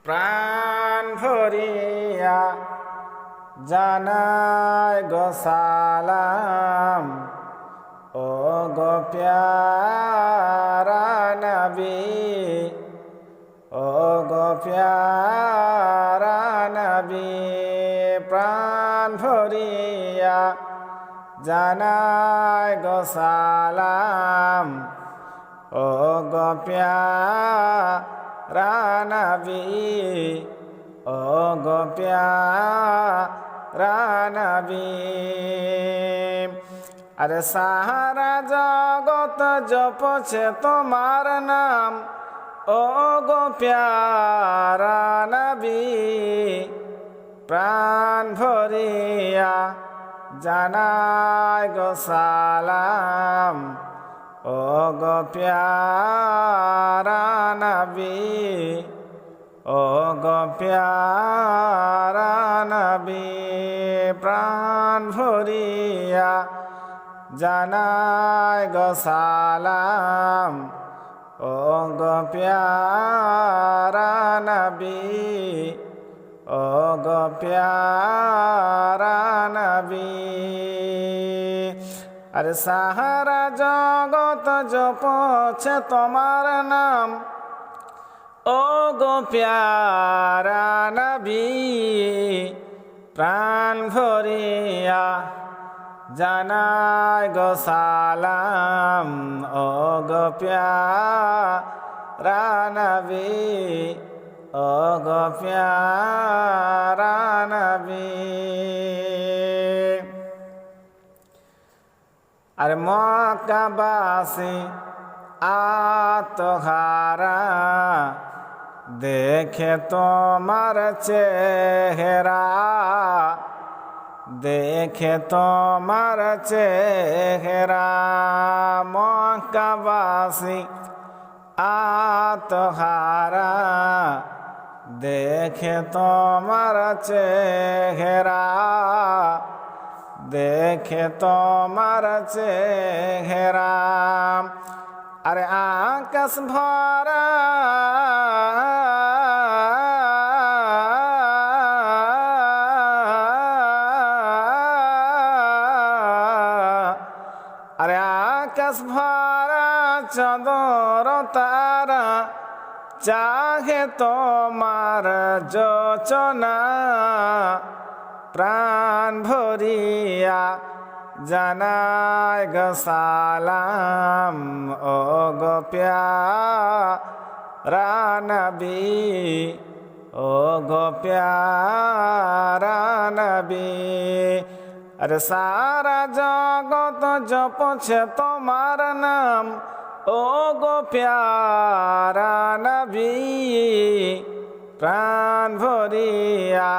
প্রাণ ভরিয়া জানাই গো সালাম, ও গো প্যারা নবী, ও গো প্যারা নবী। প্রাণ ভরিয়া জানাই গো সালাম, ও গো প্যারা নবী, ও গো প্যারা নবী। আরে সাহারা জগত জপছে তোমার নাম, ও গো প্যারা নবী। প্রাণ ভরিয়া জানাই গো সালাম, ও গো প্যারা নবী, ও গো প্যারা নবী। প্রাণ ভরিয়া জানাই গো সালাম, ও গো প্যারা নবী, ও গো প্যারা নবী। আরে সাহারা জগত জপছে তোমার নাম, ও গো প্যারা নবী। প্রাণ ভরিয়া জানাই গো সালাম, ও গো প্যারা নবী, ও গো প্যারা নবী। আরে মক্কাবাসী আত্মহারা দেখে তোমার চেহারা, দেখে তোমার চেহারা। মক্কাবাসী আত্মহারা দেখে তোমার চেহারা, দেখে তোমার চেহারা। আরে আকাশ ভরা আরে আকাশ ভরা চাঁদর তারা চাহে তোমার যোচনা। প্রাণ ভরিয়া জানাই গো সালাম, ও গো প্যারা নবী, ও গো প্যারা নবী। আরে সারা জগত জপছে তোমার নাম, ও গো প্যারা নবী। প্রাণ ভরিয়া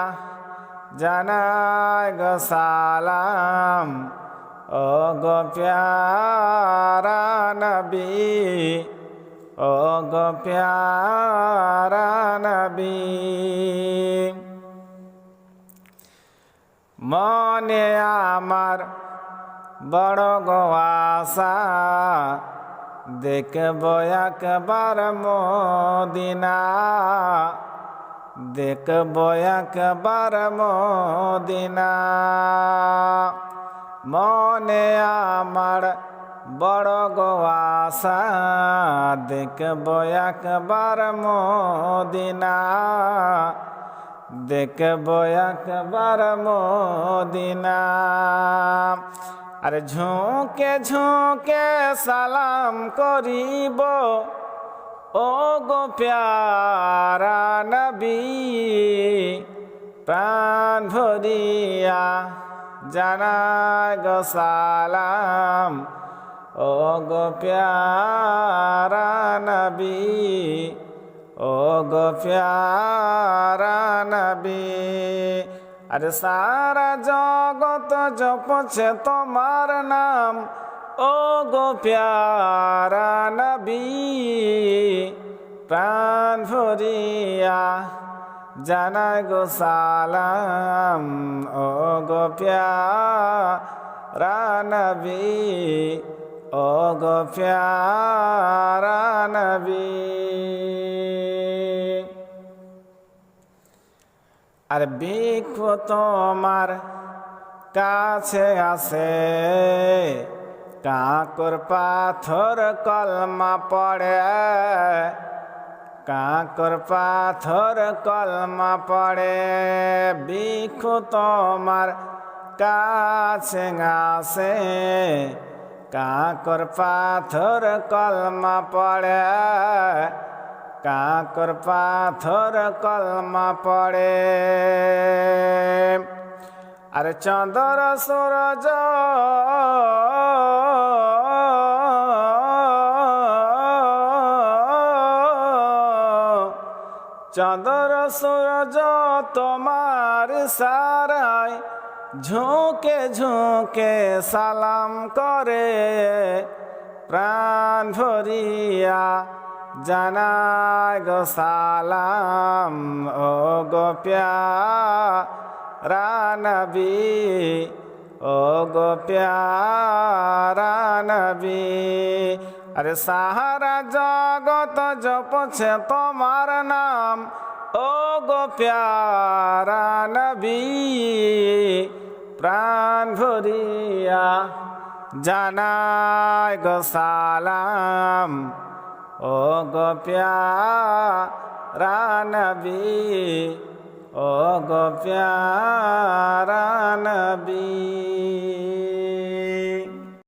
জানাই গো সালাম, ও গো প্যারা নবী, ও গো প্যারা নবী। মনে আমার বড় গো আশা, দেখব একবার মদিনা, দেখব একবার মদিনা। মনে আমার বড় গো আশা, দেখব একবার মদিনা, দেখব একবার মদিনা। আরে ঝুঁকে ঝুঁকে সালাম করিব, ও গো প্যারা নবী। প্রাণ ভরিয়া জানাই গো সালাম, ও গো প্যারা নবী, ও গো প্যারা নবী। আরে সারা জগত জপছে তোমার নাম, ও গো প্যারা নবী। প্রাণ ভরিয়া জানাই গো সালাম, ও গো প্যারা নবী, ও গো প্যারা নবী। আর ভিক্ষু তোমার কাছে আছে, কাঁকর পাথর কলমা পড়ে, কাঁকর পাথর কলমা পড়ে। ভিক্ষু তোমার কাছে আছে, কাঁকর পাথর কলমা পড়ে, কাঁকর পাথর কলমা পড়ে। আর চন্দ্র সূরজ চন্দ্র সূরজ তোমার সারায় ঝুঁকে ঝুঁকে সালাম করে, প্রাণ ভরিয়া জানায় গো সালাম। ও গো প্যারা নবী, ও গো প্যারা নবী। আরে সাহারা জগত জপছে তোমার নাম, ও গো প্যারা নবী। প্রাণ ভরিয়া জানায় গো সালাম, ও গো প্যারা নবী, ও গো প্যারা নবী।